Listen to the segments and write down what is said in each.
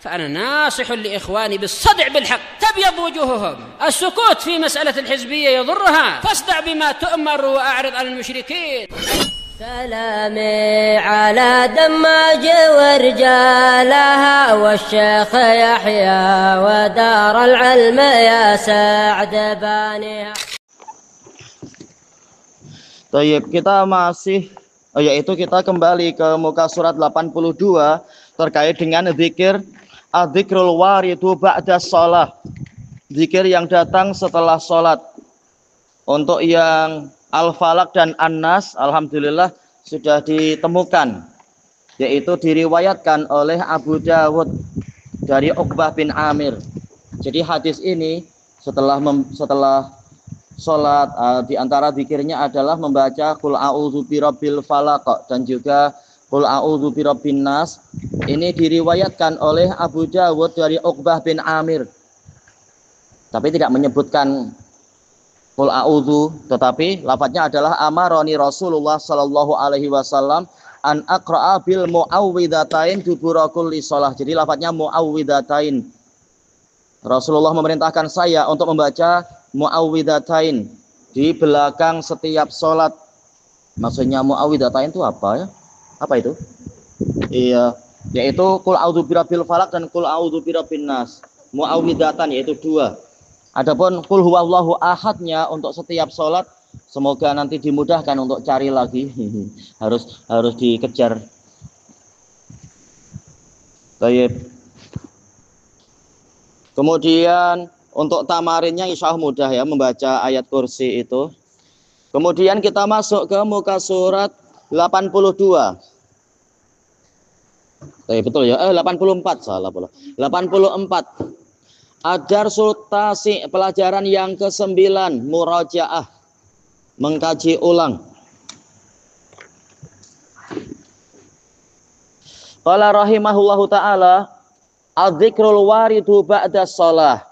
فأنا ناصح لإخواني بالصدع بالحق تبيض وجوههم. السكوت في مسألة الحزبية يضرها، فاصدع بما تؤمر وأعرض عن المشركين. سلامي على دماج ورجالها والشيخ يحيى ودار العلم يا سعد بانيها. Baik, kita masih yaitu kita kembali ke muka surat 82 terkait dengan zikir adzikirul waridu ba'da shalah. Zikir yang datang setelah salat. Untuk yang Al-Falaq dan An-Nas alhamdulillah sudah ditemukan, yaitu diriwayatkan oleh Abu Dawud dari Uqbah bin Amir. Jadi hadis ini setelah salat di antara zikirnya adalah membaca qul a'udzu birabbil falaq dan juga qul a'udzu birabbin nas. Ini diriwayatkan oleh Abu Dawud dari Uqbah bin Amir. Tapi tidak menyebutkan qul a'udzu, tetapi lafadznya adalah amaroni Rasulullah sallallahu alaihi wasallam an aqra'a bil muawwidzatain dubura kulli shalah. Jadi lafadznya muawwidzatain. Rasulullah memerintahkan saya untuk membaca muawwidzatain di belakang setiap sholat. Maksudnya muawwidzatain itu apa ya? Apa itu? Iya, yaitu qul a'udzu birabbil falaq dan qul a'udzu birabbin nas. Muawwidatan yaitu dua. Adapun qul huwallahu ahadnya untuk setiap sholat, semoga nanti dimudahkan untuk cari lagi. harus dikejar. Baik. Kemudian untuk tamarinnya insya Allah mudah ya membaca ayat kursi itu. Kemudian kita masuk ke muka surat 82. Betul ya, 84 salah pula. 84. Adar sultasi pelajaran yang ke-9 murajaah, mengkaji ulang. Qala rahimahullahu taala adzikrul waridu ba'da shalah.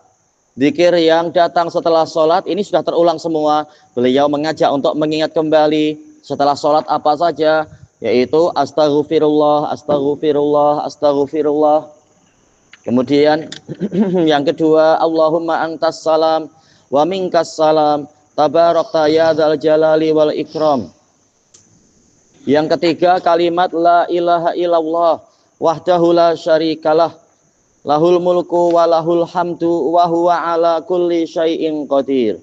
Zikir yang datang setelah sholat ini sudah terulang semua. Beliau mengajak untuk mengingat kembali setelah sholat apa saja, yaitu astaghfirullah, astaghfirullah, astaghfirullah. Kemudian yang kedua, Allahumma antas salam wa minkas salam tabarakta ya dzal jalali wal ikram. Yang ketiga, kalimat la ilaha illallah wahdahu la syarikalah lahul mulku wa lahul hamdu wa huwa ala kulli syai'in qadir.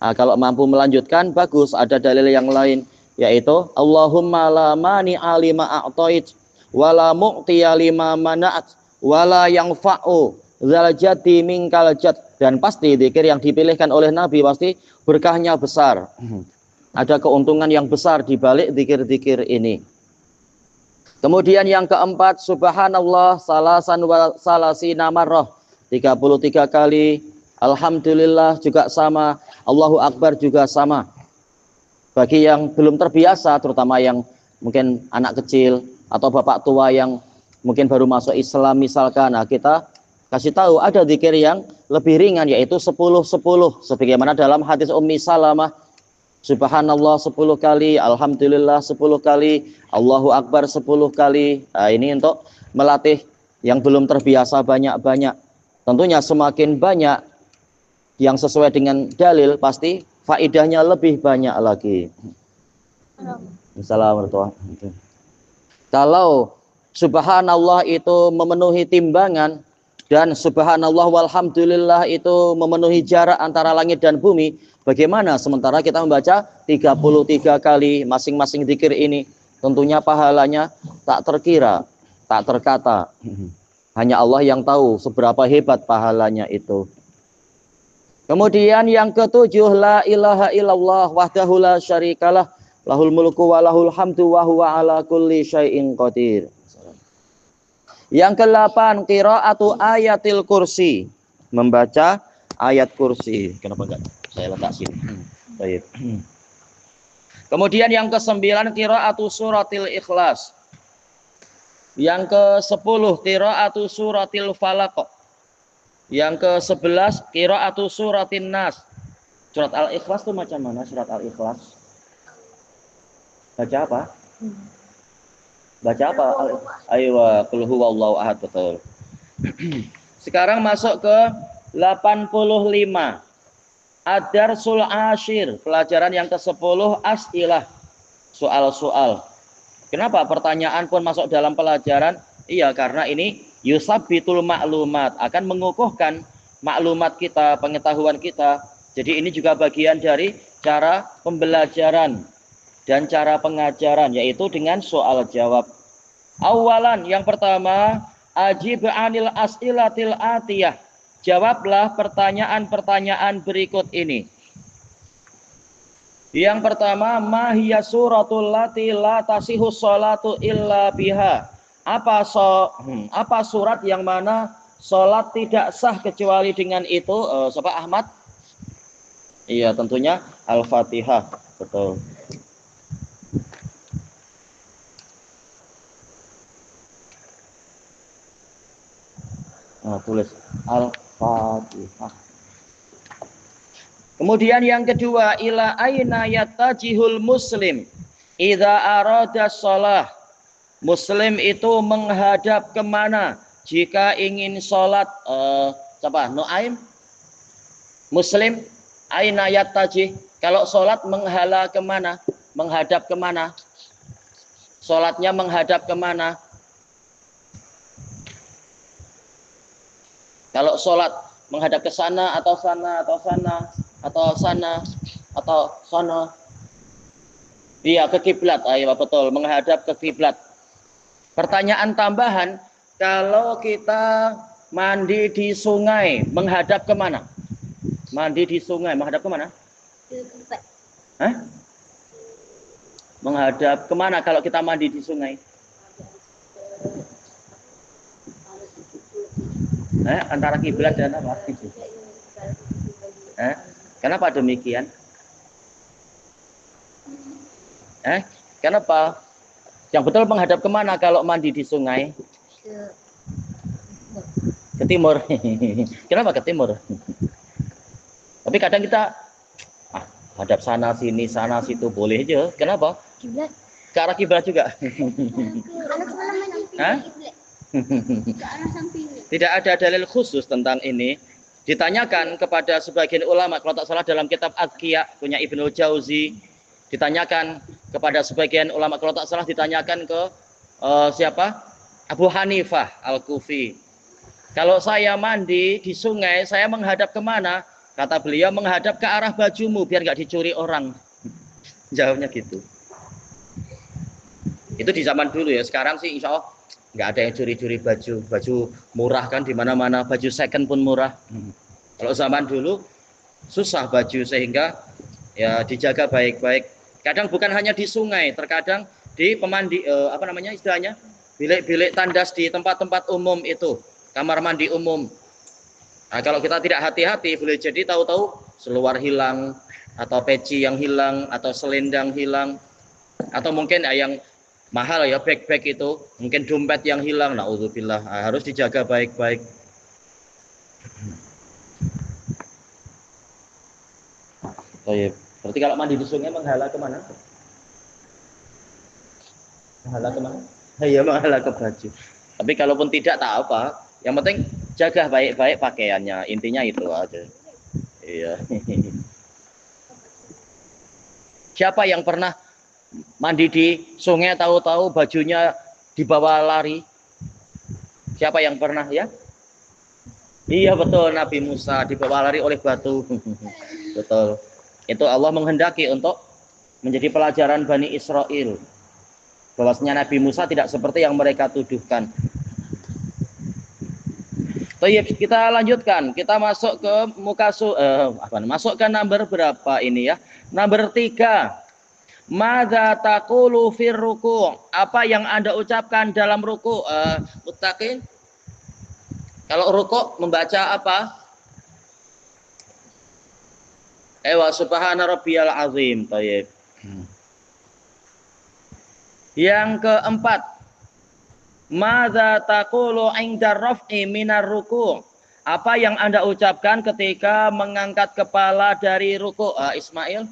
Kalau mampu melanjutkan bagus, ada dalil yang lain yaitu Allahumma la mani'a lima a'tait wa la mu'tiya lima mana'at wa la yanfa'u dzal jaddi minkal jadd. Dan pasti zikir yang dipilihkan oleh Nabi pasti berkahnya besar. Ada keuntungan yang besar di balik zikir-zikir ini. Kemudian yang keempat, subhanallah salasan wa salasina marrah, 33 kali. Alhamdulillah juga sama. Allahu Akbar juga sama. Bagi yang belum terbiasa, terutama yang mungkin anak kecil atau bapak tua yang mungkin baru masuk Islam misalkan, nah kita kasih tahu ada zikir yang lebih ringan yaitu 10-10. Sebagaimana dalam hadis Ummi Salamah, subhanallah 10 kali, alhamdulillah 10 kali, Allahu Akbar 10 kali. Nah, ini untuk melatih yang belum terbiasa banyak-banyak. Tentunya semakin banyak yang sesuai dengan dalil, pasti faidahnya lebih banyak lagi. Assalamualaikum. Kalau subhanallah itu memenuhi timbangan dan subhanallah walhamdulillah itu memenuhi jarak antara langit dan bumi, bagaimana sementara kita membaca 33 kali masing-masing zikir ini? Tentunya pahalanya tak terkira, tak terkata. Hanya Allah yang tahu seberapa hebat pahalanya itu. Kemudian yang ketujuh, la ilaha illallah wahdahu la syarikalah lahul mulku wa lahul hamdu wa huwa ala kulli syai'in qadir. Yang ke-8, qiraatu ayatil kursi, membaca ayat kursi. Kenapa enggak saya letak sini? Baik. Kemudian yang ke-9, qiraatu suratil ikhlas. Yang ke-10, qiraatu suratil falaq. Yang ke-11, qiraatu suratin nas. Surat Al-Ikhlas itu macam mana surat Al-Ikhlas? Baca apa? Baca apa? Aywa, qul huwallahu ahad, betul. Sekarang masuk ke 85. Ad-darsul ashir, pelajaran yang ke-10, as'ilah, soal-soal. Kenapa pertanyaan pun masuk dalam pelajaran? Iya, karena ini yusabbitul maklumat, akan mengukuhkan maklumat kita, pengetahuan kita. Jadi ini juga bagian dari cara pembelajaran dan cara pengajaran, yaitu dengan soal jawab. Awalan, yang pertama, ajib anil as'ilatil atiyah. Jawablah pertanyaan-pertanyaan berikut ini. Yang pertama, ma hiya suratul lati la tasihu sholatu illa biha. Apa surat yang mana sholat tidak sah kecuali dengan itu? Siapa Ahmad? Iya, tentunya Al-Fatihah. Betul. Tulis Al-Fatihah. Kemudian yang kedua, ila aina yattajihul muslim idza arada shalah. Muslim itu menghadap kemana jika ingin sholat? Siapa? Nuaim? Muslim aina yattajih. Kalau sholat menghala kemana? Menghadap kemana? Sholatnya menghadap kemana? Kalau sholat menghadap ke sana atau sana atau sana atau sana atau sana. Iya, ke kiblat. Ayo, betul, menghadap ke kiblat. Pertanyaan tambahan, kalau kita mandi di sungai, menghadap kemana? Mandi di sungai, menghadap kemana? Hah? Menghadap kemana kalau kita mandi di sungai? Antara kiblat dan apa? Kenapa demikian? Kenapa? Yang betul menghadap kemana kalau mandi di sungai? Ke timur. Kenapa ke timur? Tapi kadang kita hadap sana sini sana situ boleh aja. Kenapa? Kiblat. Ke arah kiblat juga. Tidak ada dalil khusus tentang ini. Ditanyakan kepada sebagian ulama, kalau tak salah dalam kitab Adqiya punya Ibnul Jauzi, ditanyakan kepada sebagian ulama, kalau tak salah ditanyakan ke siapa? Abu Hanifah Al-Kufi. Kalau saya mandi di sungai, saya menghadap kemana? Kata beliau, menghadap ke arah bajumu biar nggak dicuri orang. Jawabnya gitu. Itu di zaman dulu ya. Sekarang sih insya Allah nggak ada yang curi-curi baju murah kan di mana-mana, baju second pun murah. Kalau zaman dulu susah baju, sehingga ya dijaga baik-baik. Kadang bukan hanya di sungai, terkadang di pemandi istilahnya bilik-bilik tandas di tempat-tempat umum itu, kamar mandi umum. Nah, kalau kita tidak hati-hati boleh jadi tahu-tahu seluar hilang, atau peci yang hilang, atau selendang hilang, atau mungkin yang mahal ya bag-bag itu, mungkin dompet yang hilang. Naudzubillah, harus dijaga baik-baik. Berarti kalau mandi di sungai menghala kemana? Menghala kemana? Ya menghala ke baju. Tapi kalaupun tidak tak apa, yang penting jaga baik-baik pakaiannya. Intinya itu aja. Iya. Siapa yang pernah mandi di sungai tahu-tahu bajunya dibawa lari? Siapa yang pernah ya? Iya betul, Nabi Musa dibawa lari oleh batu. Betul. Itu Allah menghendaki untuk menjadi pelajaran Bani Israel, bahwasanya Nabi Musa tidak seperti yang mereka tuduhkan. Baik, kita lanjutkan. Kita masuk ke masuk ke nomor berapa ini ya? Nomor 3. Madza taqulu fir ruku'? Apa yang Anda ucapkan dalam ruku'? Muttaqin. Kalau ruku' membaca apa? Subhana rabbiyal azim. Baik. Yang keempat, madza taqulu 'inda raf'i minar ruku'? Apa yang Anda ucapkan ketika mengangkat kepala dari ruku'? Ismail?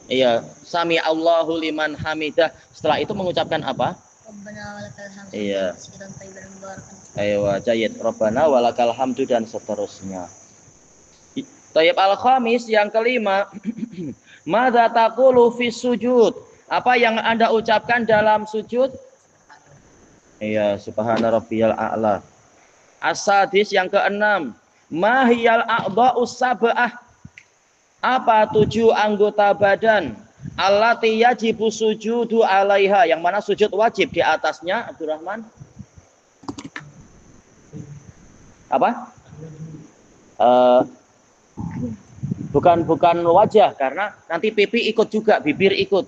Iya, sami Allahu liman hamidah. Setelah itu mengucapkan apa? Rabbana walakal hamdu. Iya. Katsiran thayyiban mubarakan. Ayo jayid. Rabbana walakal hamdu dan seterusnya. Tayyib al-khamis yang kelima. Madza taqulu fi sujud? Apa yang Anda ucapkan dalam sujud? Iya, subhana rabbiyal a'la. As-sadis yang keenam. Mahiyal a'dha'us sab'ah? Apa 7 anggota badan allati yajibu sujudu 'alaiha, yang mana sujud wajib di atasnya, Abdurrahman? Apa? Bukan wajah, karena nanti pipi ikut juga, bibir ikut.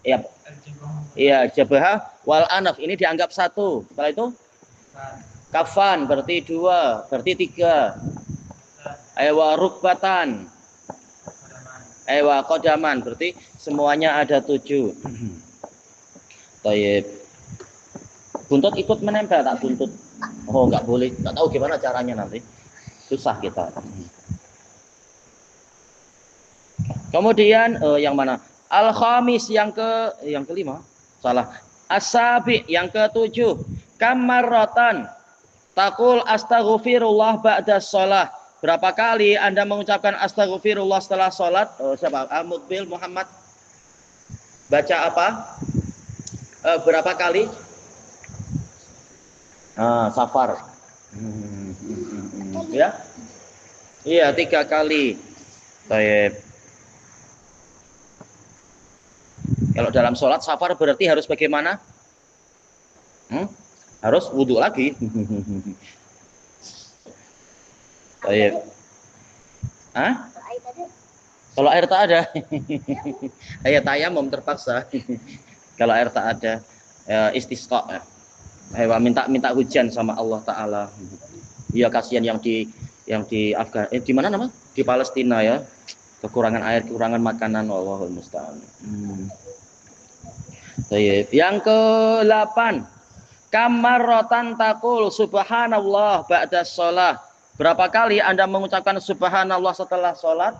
Iya. Iya, jabah wal anaf ini dianggap 1. Setelah itu kafan berarti 2, berarti 3. Aywa rukbatan. Aywa kodaman berarti semuanya ada 7. Tayyib. Buntut ikut menempel tak buntut? Oh, enggak boleh. Enggak tahu gimana caranya nanti. Susah kita. Kemudian yang mana? Al-khamis yang kelima. Salah. As-sabi yang ke-7. Kamarrotan taqul astaghfirullah ba'da shalah. Berapa kali Anda mengucapkan astaghfirullah setelah salat? Siapa? Al-Mukbil Muhammad. Baca apa? Berapa kali? Safar. Ya? Iya, 3 kali. Baik. Kalau dalam sholat safar berarti harus bagaimana? Harus wudhu lagi. Baik. Kalau air tak ada, ya tayamum terpaksa. Kalau air tak ada, istisqa. Minta hujan sama Allah Taala. Ya kasihan yang di Afgan, di mana nama? Di Palestina ya. Kekurangan air, kekurangan makanan, Allahul musta'an. Yang ke-8, kamarrotan taqul subhanallah ba'da shalah. Berapa kali Anda mengucapkan subhanallah setelah sholat?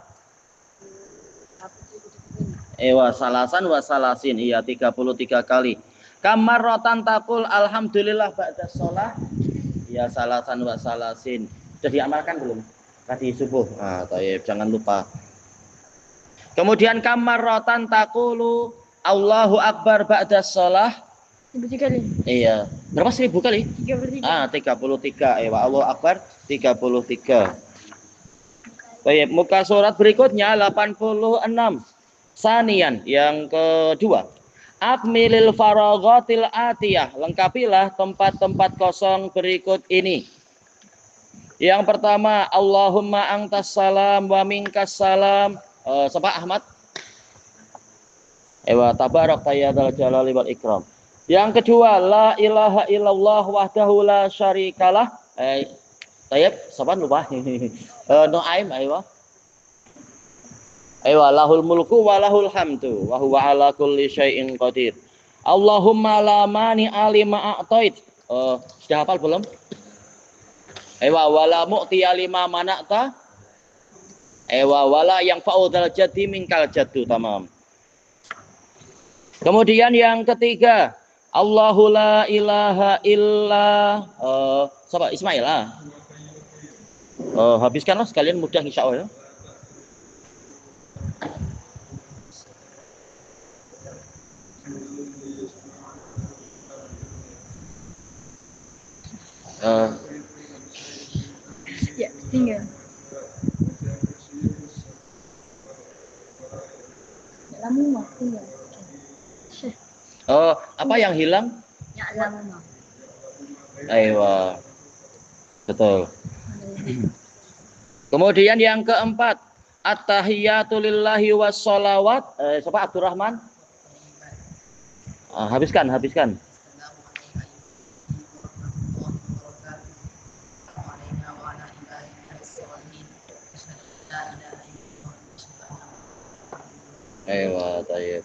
Salasan wa salasin. Iya, 33 kali. Kamarrotan taqul alhamdulillah ba'da shalah. Ya, salasan wa salasin. Sudah diamalkan belum? Tadi subuh. Jangan lupa. Kemudian kamarrotan taqulu Allahu Akbar ba'da shalah. 1000 kali. Iya. Berapa 1000 kali? 33. Allahu Akbar 33. Baik, muka surat berikutnya 86. Sanian yang kedua. Akmilil faraghatil atiyah. Lengkapilah tempat-tempat kosong berikut ini. Yang pertama, Allahumma antas salam wa minkas salam. Siapa Ahmad? Tabarak tayyadal jalali wal ikram. Yang kedua, la ilaha illallah wahdahu la syarikalah. Tayyib, siapa lupa? Nuaim, lahul mulku wa lahul hamdu wa huwa ala kulli syai'in qadir. Allahumma la mani alima a'tait. Sudah hafal belum? Wala mu'tiya lima mana'ta. Wala yang fa'udal jaddi minkal jaddu. Tamam. Kemudian yang ketiga, Allahu la ilaha illa siapa? Ismail. Habiskanlah sekalian, mudah insya Allah. Ya, tinggal. Lama tinggal. Apa yang hilang? Ya lama. Betul. Kemudian yang keempat, at-tahiyatu lillahi wassalawat. Siapa? Abdurrahman? Habiskan. Tayyib.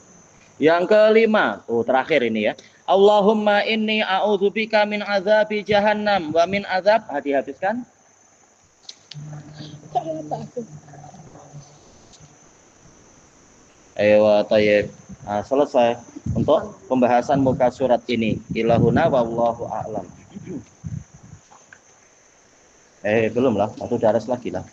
Yang kelima, terakhir ini ya. Allahumma inni a'udzubika min azabi jahannam wa min azab. Dihabiskan. Tayyib. Selesai. untuk pembahasan muka surat ini. Ilahuna wallahu a'lam. Belum lah, satu daras lagi lah.